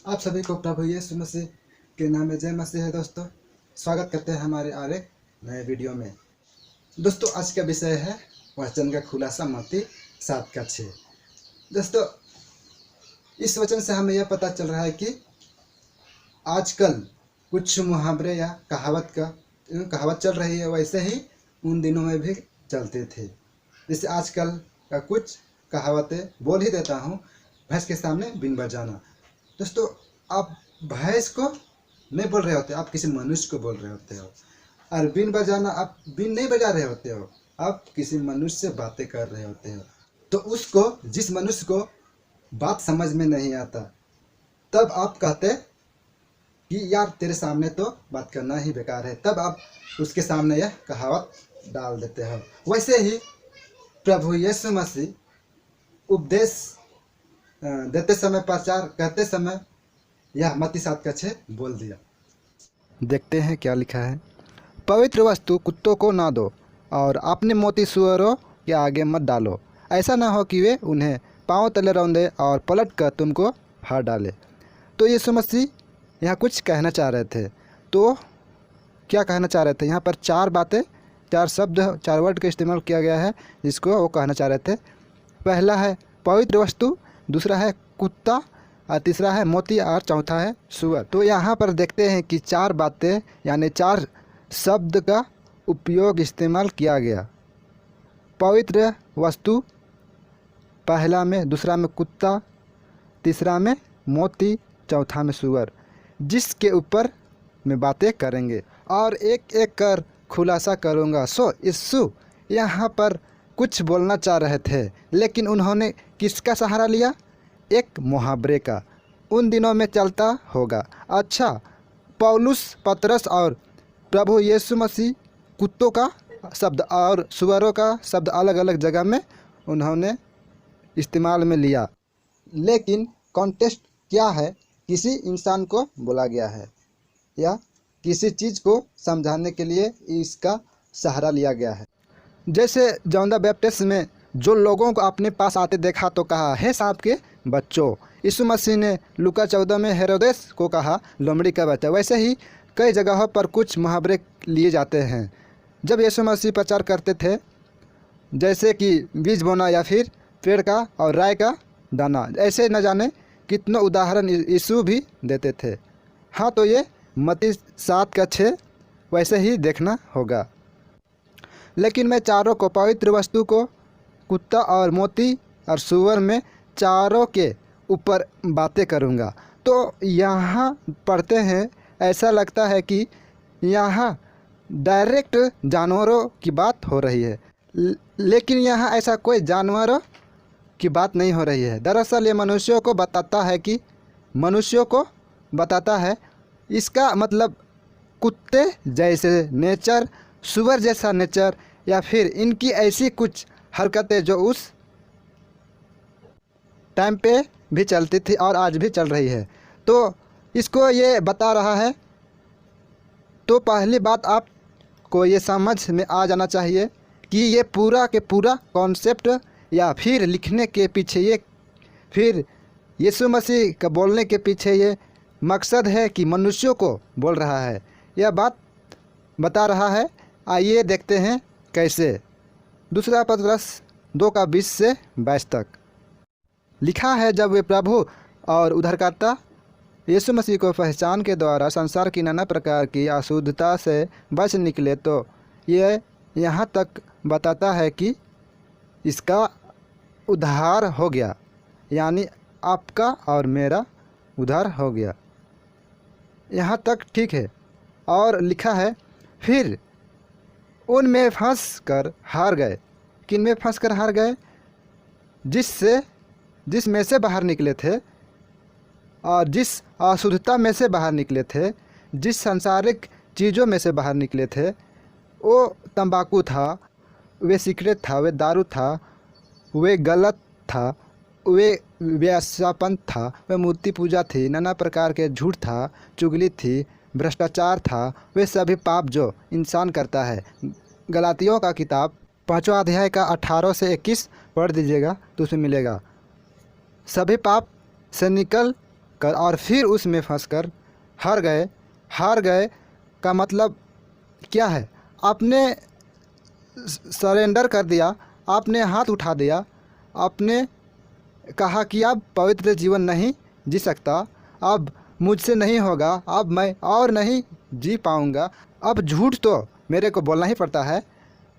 आप सभी को प्रभु यीशु मसीह के नाम में जय मसीह है। दोस्तों, स्वागत करते हैं हमारे और एक नए वीडियो में। दोस्तों, आज का विषय है वचन का खुलासा मत्ती 7:6। दोस्तों, इस वचन से हमें यह पता चल रहा है कि आजकल कुछ मुहावरे या कहावत चल रही है, वैसे ही उन दिनों में भी चलते थे। जैसे आजकल का कुछ कहावतें बोल ही देता हूँ। भैंस के सामने बीन बजाना। दोस्तों, आप भैंस को नहीं बोल रहे होते, आप किसी मनुष्य को बोल रहे होते हो। और बीन बजाना, आप बीन नहीं बजा रहे होते हो, आप किसी मनुष्य से बातें कर रहे होते हो। तो उसको, जिस मनुष्य को बात समझ में नहीं आता, तब आप कहते कि यार तेरे सामने तो बात करना ही बेकार है, तब आप उसके सामने यह कहावत डाल देते हो। वैसे ही प्रभु यीशु मसीह उपदेश देते समय, प्रचार करते समय यह मत्ती 7:6 बोल दिया। देखते हैं क्या लिखा है। पवित्र वस्तु कुत्तों को ना दो और अपने मोती सुअरों के आगे मत डालो, ऐसा ना हो कि वे उन्हें पांव तले रौंदे और पलट कर तुमको फाड़ डाले। तो यीशु मसीह यहाँ कुछ कहना चाह रहे थे। तो क्या कहना चाह रहे थे? यहाँ पर चार बातें, चार शब्द, चार वर्ड का इस्तेमाल किया गया है जिसको वो कहना चाह रहे थे। पहला है पवित्र वस्तु, दूसरा है कुत्ता, और तीसरा है मोती, और चौथा है सुअर। तो यहाँ पर देखते हैं कि चार बातें यानी चार शब्द का उपयोग इस्तेमाल किया गया। पवित्र वस्तु पहला में, दूसरा में कुत्ता, तीसरा में मोती, चौथा में सुअर, जिसके ऊपर मैं बातें करेंगे और एक एक कर खुलासा करूँगा। सो यीशु यहाँ पर कुछ बोलना चाह रहे थे, लेकिन उन्होंने किसका सहारा लिया? एक मुहावरे का। उन दिनों में चलता होगा। अच्छा, पौलुस, पतरस और प्रभु यीशु मसीह कुत्तों का शब्द और सुअरों का शब्द अलग अलग जगह में उन्होंने इस्तेमाल में लिया, लेकिन कॉन्टेक्स्ट क्या है? किसी इंसान को बोला गया है या किसी चीज़ को समझाने के लिए इसका सहारा लिया गया है। जैसे जॉन द बैप्टिस्ट में जो लोगों को अपने पास आते देखा तो कहा, हे सांप के बच्चों। यीशु मसीह ने लूका 14 में हेरोदेस को कहा, लोमड़ी का बच्चा। वैसे ही कई जगहों पर कुछ मुहावरे लिए जाते हैं जब यीशु मसीह प्रचार करते थे, जैसे कि बीज बोना या फिर पेड़ का और राय का दाना। ऐसे न जाने कितने उदाहरण यीशु भी देते थे। हाँ, तो ये मत्ती 7:6 वैसे ही देखना होगा। लेकिन मैं चारों को, पवित्र वस्तु को, कुत्ता और मोती और सुअर में, चारों के ऊपर बातें करूँगा। तो यहाँ पढ़ते हैं, ऐसा लगता है कि यहाँ डायरेक्ट जानवरों की बात हो रही है, लेकिन यहाँ ऐसा कोई जानवरों की बात नहीं हो रही है। दरअसल ये मनुष्यों को बताता है। इसका मतलब कुत्ते जैसे नेचर, सुअर जैसा नेचर, या फिर इनकी ऐसी कुछ हरकतें जो उस टाइम पे भी चलती थी और आज भी चल रही है, तो इसको ये बता रहा है। तो पहली बात आपको ये समझ में आ जाना चाहिए कि ये पूरा के पूरा कॉन्सेप्ट या फिर लिखने के पीछे, ये फिर यीशु मसीह का बोलने के पीछे ये मकसद है कि मनुष्यों को बोल रहा है, यह बात बता रहा है। आइए देखते हैं कैसे। दूसरा पतरस 2:20 से 22 तक लिखा है, जब वे प्रभु और उद्धारकर्ता यीशु मसीह को पहचान के द्वारा संसार की नाना प्रकार की अशुद्धता से बच निकले, तो ये यहाँ तक बताता है कि इसका उद्धार हो गया, यानी आपका और मेरा उद्धार हो गया। यहाँ तक ठीक है। और लिखा है, फिर उनमें फंस कर हार गए। किन में फंस कर हार गए? जिसमें से बाहर निकले थे और जिस अशुद्धता में से बाहर निकले थे, जिस सांसारिक चीज़ों में से बाहर निकले थे, वो तंबाकू था, वे सिगरेट था, वे दारू था, वे गलत था, वे व्यासापन था, वे मूर्ति पूजा थी, नाना प्रकार के झूठ था, चुगली थी, भ्रष्टाचार था, वे सभी पाप जो इंसान करता है। गलातियों का किताब 5वां अध्याय का 18 से 21 पढ़ दीजिएगा तो उसमें मिलेगा। सभी पाप से निकल कर और फिर उसमें फंसकर हार गए। हार गए का मतलब क्या है? आपने सरेंडर कर दिया, आपने हाथ उठा दिया, आपने कहा कि अब पवित्र जीवन नहीं जी सकता, अब मुझसे नहीं होगा, अब मैं और नहीं जी पाऊँगा। अब झूठ तो मेरे को बोलना ही पड़ता है।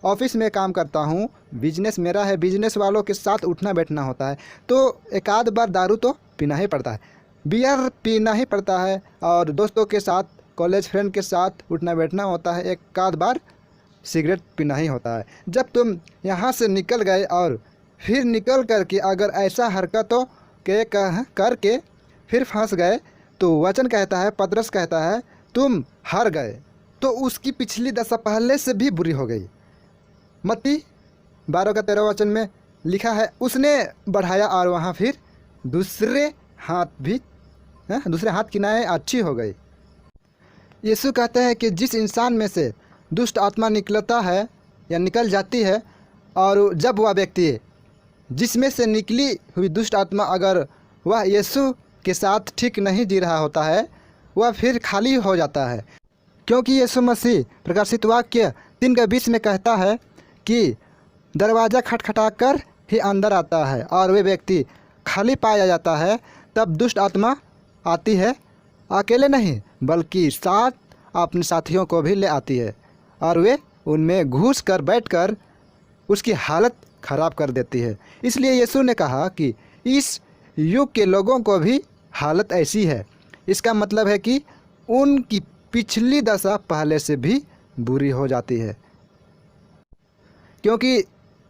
ऑफिस में काम करता हूँ, बिजनेस मेरा है, बिजनेस वालों के साथ उठना बैठना होता है, तो एक आध बार दारू तो पीना ही पड़ता है, बियर पीना ही पड़ता है, और दोस्तों के साथ, कॉलेज फ्रेंड के साथ उठना बैठना होता है, एक आध बार सिगरेट पीना ही होता है। जब तुम यहाँ से निकल गए और फिर निकल करके अगर ऐसा हरकतों के करके फिर फंस गए, तो वचन कहता है, पतरस कहता है, तुम हार गए। तो उसकी पिछली दशा पहले से भी बुरी हो गई। मत्ती 12:13 में लिखा है, उसने बढ़ाया और वहाँ फिर दूसरे हाथ की नाएँ अच्छी हो गई। यीशु कहते हैं कि जिस इंसान में से दुष्ट आत्मा निकलता है या निकल जाती है, और जब वह व्यक्ति जिसमें से निकली हुई दुष्ट आत्मा अगर वह यीशु के साथ ठीक नहीं जी रहा होता है, वह फिर खाली हो जाता है। क्योंकि यीशु मसीह प्रकाशित वाक्य 3:20 में कहता है कि दरवाज़ा खटखटाकर ही अंदर आता है और वे व्यक्ति खाली पाया जाता है। तब दुष्ट आत्मा आती है, अकेले नहीं बल्कि साथ अपने साथियों को भी ले आती है, और वे उनमें घुस कर बैठकर उसकी हालत ख़राब कर देती है। इसलिए यीशु ने कहा कि इस युग के लोगों को भी हालत ऐसी है। इसका मतलब है कि उनकी पिछली दशा पहले से भी बुरी हो जाती है, क्योंकि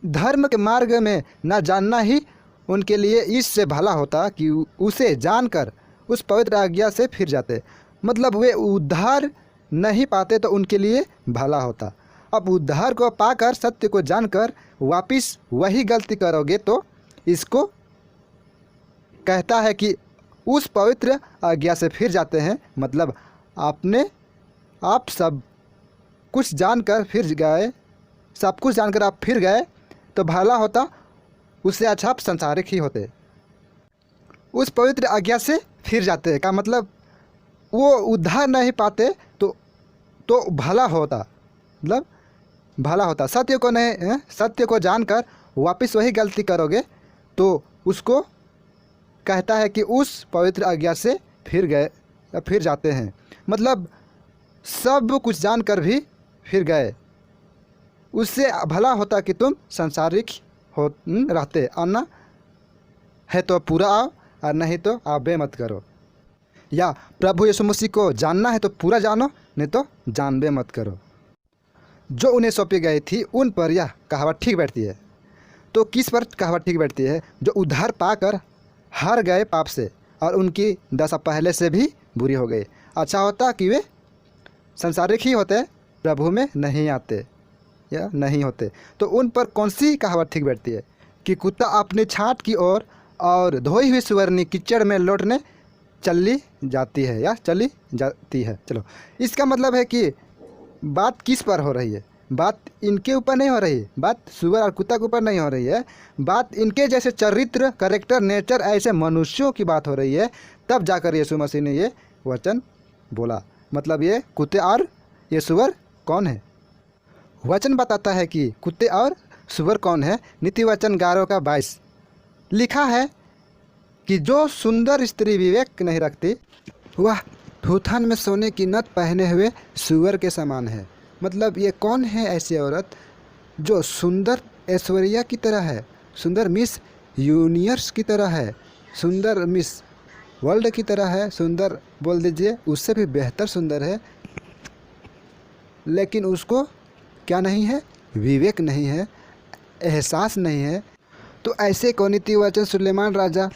धर्म के मार्ग में न जानना ही उनके लिए इससे भला होता कि उसे जानकर उस पवित्र आज्ञा से फिर जाते। मतलब वे उद्धार नहीं पाते तो उनके लिए भला होता। अब उद्धार को पाकर, सत्य को जानकर वापिस वही गलती करोगे तो इसको कहता है कि उस पवित्र आज्ञा से फिर जाते हैं। मतलब आप सब कुछ जानकर फिर गए, सब कुछ जानकर आप फिर गए तो भला होता, उससे अच्छा आप संसारिक ही होते। उस पवित्र आज्ञा से फिर जाते हैं का मतलब वो उद्धार नहीं पाते तो भला होता, मतलब भला होता। सत्य को नहीं, सत्य को जानकर वापस वही गलती करोगे तो उसको कहता है कि उस पवित्र आज्ञा से फिर जाते हैं। मतलब सब कुछ जानकर भी फिर गए, उससे भला होता कि तुम संसारिक हो रहते। आना है तो पूरा आओ और नहीं तो आबे मत करो। या प्रभु यीशु मसीह को जानना है तो पूरा जानो, नहीं तो जानबे मत करो। जो उन्हें सौंपी गई थी उन पर यह कहावत ठीक बैठती है। तो किस पर कहावत ठीक बैठती है? जो उद्धार पाकर हार गए पाप से और उनकी दशा पहले से भी बुरी हो गई। अच्छा होता कि वे संसारिक ही होते, प्रभु में नहीं आते या नहीं होते। तो उन पर कौन सी कहावत ठीक बैठती है कि कुत्ता अपने छांट की ओर और धोई हुई सुअरनी कीचड़ में लौटने चली जाती है या चली जाती है। चलो, इसका मतलब है कि बात किस पर हो रही है? बात इनके ऊपर नहीं हो रही, बात सुअर और कुत्ता के ऊपर नहीं हो रही है, बात इनके जैसे चरित्र, कैरेक्टर, नेचर, ऐसे मनुष्यों की बात हो रही है। तब जाकर यीशु मसीह ने ये वचन बोला। मतलब ये कुत्ते और ये सुअर कौन है? वचन बताता है कि कुत्ते और सुअर कौन है। नीति वचन 11:22 लिखा है कि जो सुंदर स्त्री विवेक नहीं रखती वह थूथन में सोने की नथ पहने हुए सुअर के समान है। मतलब ये कौन है ऐसी औरत जो सुंदर ऐश्वर्या की तरह है, सुंदर मिस यूनिवर्स की तरह है, सुंदर मिस वर्ल्ड की तरह है, सुंदर बोल दीजिए उससे भी बेहतर सुंदर है, लेकिन उसको क्या नहीं है? विवेक नहीं है, एहसास नहीं है। तो ऐसे को नीति वचन सुलेमान राजा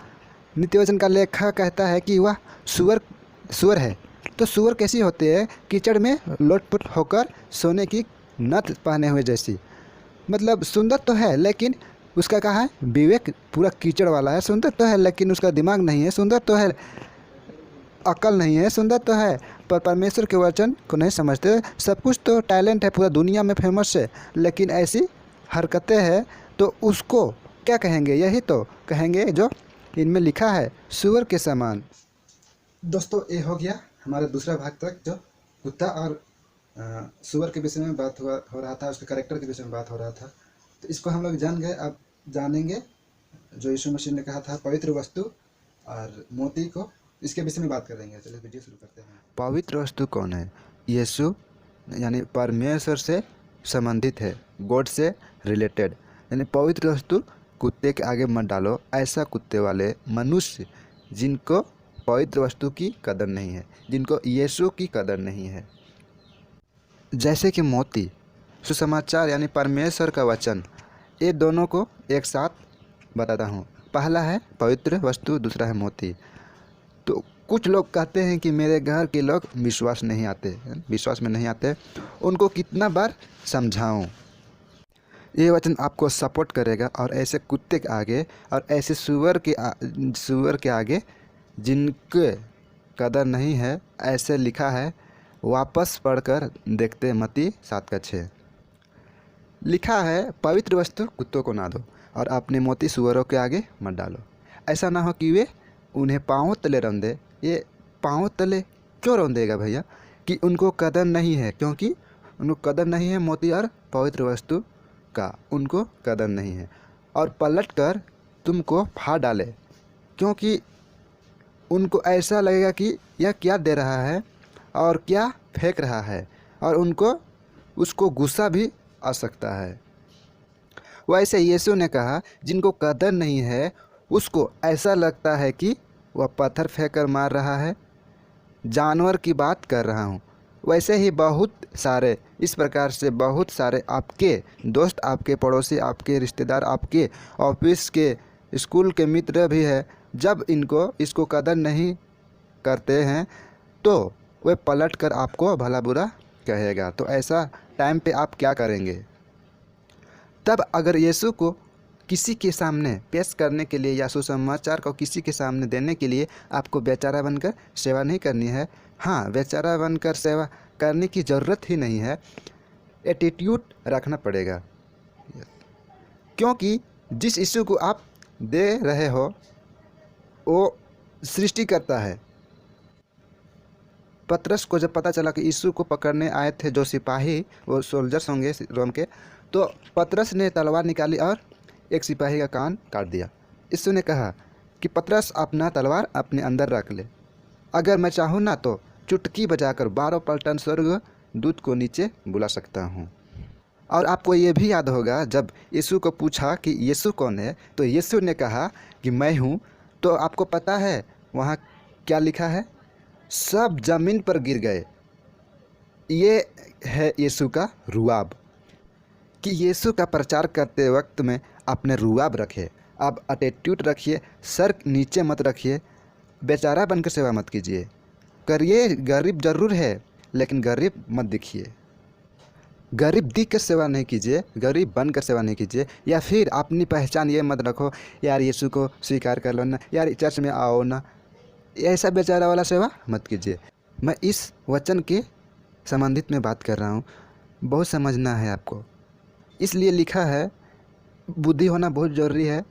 नीति वचन का लेखक कहता है कि वह सुअर है। तो सुअर कैसी होती है? कीचड़ में लोटपुट होकर सोने की नथ पहने हुए जैसी। मतलब सुंदर तो है लेकिन उसका कहाँ है? विवेक पूरा कीचड़ वाला है। सुंदर तो है लेकिन उसका दिमाग नहीं है, सुंदर तो है अकल नहीं है, सुंदर तो है पर परमेश्वर के वचन को नहीं समझते। सब कुछ तो टैलेंट है, पूरा दुनिया में फेमस है, लेकिन ऐसी हरकतें हैं तो उसको क्या कहेंगे? यही तो कहेंगे जो इनमें लिखा है, सुअर के समान। दोस्तों ये हो गया हमारा दूसरा भाग तक, जो कुत्ता और सुअर के विषय में बात हो रहा था, उसके कैरेक्टर के विषय में बात हो रहा था। तो इसको हम लोग जान गए। अब जानेंगे जो यीशु मसीह ने कहा था पवित्र वस्तु और मोती को, इसके विषय में बात करेंगे। चलिए वीडियो शुरू करते हैं। पवित्र वस्तु कौन है? यीशु यानी परमेश्वर से संबंधित है, गॉड से रिलेटेड। यानी पवित्र वस्तु कुत्ते के आगे मत डालो। ऐसा कुत्ते वाले मनुष्य जिनको पवित्र वस्तु की कदर नहीं है, जिनको यीशु की कदर नहीं है। जैसे कि मोती, सुसमाचार यानी परमेश्वर का वचन, ये दोनों को एक साथ बताता हूँ। पहला है पवित्र वस्तु, दूसरा है मोती। तो कुछ लोग कहते हैं कि मेरे घर के लोग विश्वास में नहीं आते, उनको कितना बार समझाऊं। ये वचन आपको सपोर्ट करेगा। और ऐसे कुत्ते के आगे और ऐसे सुअर के आगे जिनके कदर नहीं है, ऐसे लिखा है। वापस पढ़कर देखते हैं मत्ती 7:6। लिखा है पवित्र वस्तु कुत्तों को ना दो और अपने मोती सुअरों के आगे मत डालो। ऐसा ना हो कि वे उन्हें पाँव तले रौंदे। ये पाँव तले क्यों रौंदेगा भैया? कि उनको कदर नहीं है, क्योंकि उनको कदर नहीं है मोती और पवित्र वस्तु का, उनको कदर नहीं है। और पलट कर तुमको फाड़ डाले, क्योंकि उनको ऐसा लगेगा कि यह क्या दे रहा है और क्या फेंक रहा है, और उनको उसको गुस्सा भी आ सकता है। वैसे यीशु ने कहा जिनको कदर नहीं है उसको ऐसा लगता है कि वह पत्थर फेंक कर मार रहा है। जानवर की बात कर रहा हूँ। वैसे ही बहुत सारे, इस प्रकार से बहुत सारे आपके दोस्त, आपके पड़ोसी, आपके रिश्तेदार, आपके ऑफिस के, स्कूल के मित्र भी है। जब इसको कदर नहीं करते हैं तो वे पलट कर आपको भला बुरा कहेगा। तो ऐसा टाइम पे आप क्या करेंगे? तब अगर यीशु को किसी के सामने पेश करने के लिए या सुसमाचार को किसी के सामने देने के लिए आपको बेचारा बनकर सेवा नहीं करनी है। हाँ, बेचारा बनकर सेवा करने की ज़रूरत ही नहीं है। एटीट्यूड रखना पड़ेगा, क्योंकि जिस यीशु को आप दे रहे हो वो सृष्टि करता है। पतरस को जब पता चला कि यीशु को पकड़ने आए थे जो सिपाही, वो सोल्जर्स होंगे रोम के, तो पतरस ने तलवार निकाली और एक सिपाही का कान काट दिया। यीशु ने कहा कि पतरस अपना तलवार अपने अंदर रख ले। अगर मैं चाहूँ ना तो चुटकी बजाकर 12 पलटन स्वर्ग दूत को नीचे बुला सकता हूँ। और आपको ये भी याद होगा जब यीशु को पूछा कि यीशु कौन है, तो यीशु ने कहा कि मैं हूँ। तो आपको पता है वहाँ क्या लिखा है? सब जमीन पर गिर गए। ये है यीशु का रुआब, कि यीशु का प्रचार करते वक्त में अपने रुआब रखे। आप एटीट्यूड रखिए, सर नीचे मत रखिए, बेचारा बनकर सेवा मत कीजिए। करिए, गरीब जरूर है लेकिन गरीब मत दिखिए। गरीब दिख कर सेवा नहीं कीजिए, गरीब बनकर सेवा नहीं कीजिए। या फिर अपनी पहचान ये मत रखो, यार यीशु को स्वीकार कर लो ना, यार चर्च में आओ ना, ऐसा बेचारा वाला सेवा मत कीजिए। मैं इस वचन के संबंधित में बात कर रहा हूँ, बहुत समझना है आपको। इसलिए लिखा है, बुद्धि होना बहुत ज़रूरी है।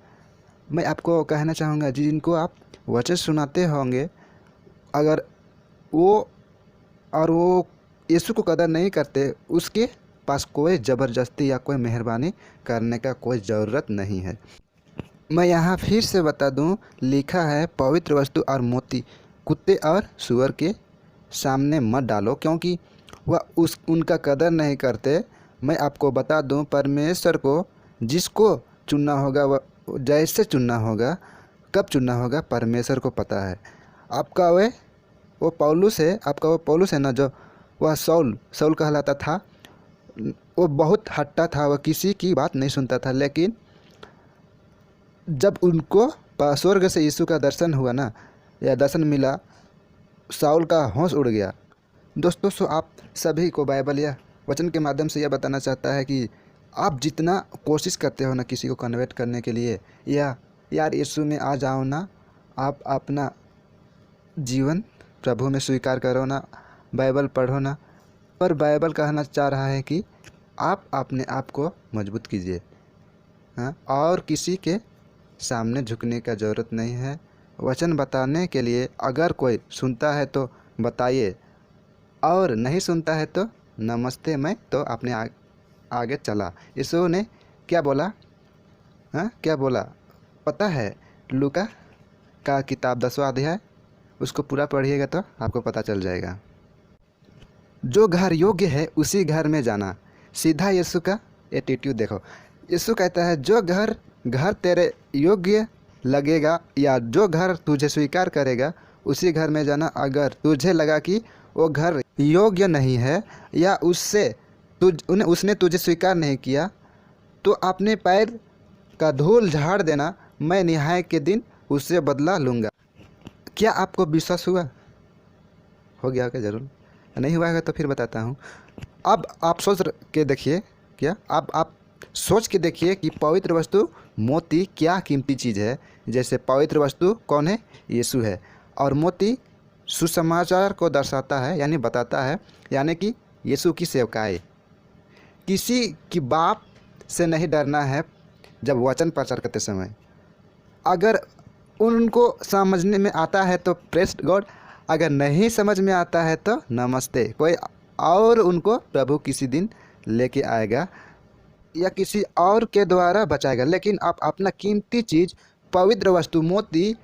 मैं आपको कहना चाहूँगा जिनको आप वचन सुनाते होंगे, अगर वो यीशु को कदर नहीं करते, उसके पास कोई ज़बरदस्ती या कोई मेहरबानी करने का कोई ज़रूरत नहीं है। मैं यहाँ फिर से बता दूँ, लिखा है पवित्र वस्तु और मोती कुत्ते और सुअर के सामने मत डालो, क्योंकि वह उनका कदर नहीं करते। मैं आपको बता दूँ, परमेश्वर को जिसको चुनना होगा, वह जैसे चुनना होगा, कब चुनना होगा, परमेश्वर को पता है। आपका वो पौलुस है, आपका वो पौलुस है ना, जो वह सौल कहलाता था। वो बहुत हट्टा था, वह किसी की बात नहीं सुनता था। लेकिन जब उनको स्वर्ग से यीशु का दर्शन हुआ ना, या दर्शन मिला, साउल का होश उड़ गया। दोस्तों, सो आप सभी को बाइबल या वचन के माध्यम से यह बताना चाहता है कि आप जितना कोशिश करते हो ना किसी को कन्वर्ट करने के लिए, या यार यीशु में आ जाओ ना, आप अपना जीवन प्रभु में स्वीकार करो ना, बाइबल पढ़ो ना, पर बाइबल कहना चाह रहा है कि आप अपने आप को मजबूत कीजिए। हाँ, और किसी के सामने झुकने का ज़रूरत नहीं है, वचन बताने के लिए अगर कोई सुनता है तो बताइए, और नहीं सुनता है तो नमस्ते, मैं तो अपने आगे चला। यीशु ने क्या बोला? हाँ, क्या बोला पता है? लूका का किताब 10वां अध्याय, उसको पूरा पढ़िएगा तो आपको पता चल जाएगा। जो घर योग्य है उसी घर में जाना। सीधा यीशु का एटीट्यूड देखो। यीशु कहता है जो घर घर तेरे योग्य लगेगा या जो घर तुझे स्वीकार करेगा उसी घर में जाना। अगर तुझे लगा कि वो घर योग्य नहीं है या उसने तुझे स्वीकार नहीं किया तो अपने पैर का धूल झाड़ देना, मैं न्याय के दिन उससे बदला लूँगा। क्या आपको विश्वास हुआ? हो गया क्या? ज़रूर नहीं हुआ है तो फिर बताता हूँ। अब आप सोच के देखिए, क्या आप सोच के देखिए कि पवित्र वस्तु मोती क्या कीमती चीज़ है। जैसे पवित्र वस्तु कौन है? यीशु है। और मोती सुसमाचार को दर्शाता है, यानी बताता है, यानी कि यीशु की सेवकाई। किसी की बाप से नहीं डरना है जब वचन प्रचार करते समय। अगर उनको समझने में आता है तो प्रेस गॉड, अगर नहीं समझ में आता है तो नमस्ते। कोई और उनको प्रभु किसी दिन लेके आएगा या किसी और के द्वारा बचाएगा। लेकिन आप अपना कीमती चीज़, पवित्र वस्तु मोती,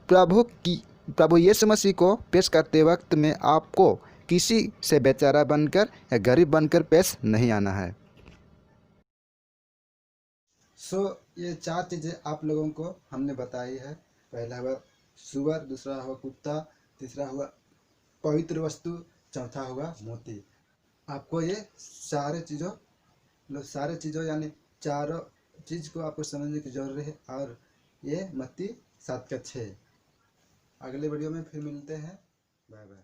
प्रभु यीशु मसीह को पेश करते वक्त में आपको किसी से बेचारा बनकर या गरीब बनकर पेश नहीं आना है। ये 4 चीज़ें आप लोगों को हमने बताई है। पहला हुआ सुअर, दूसरा हुआ कुत्ता, तीसरा हुआ पवित्र वस्तु, चौथा हुआ मोती। आपको ये सारे चीज़ों यानी चारों चीज़ को आपको समझने की जरूरत है। और ये मत्ती 7 का 6। अगले वीडियो में फिर मिलते हैं। Bye bye.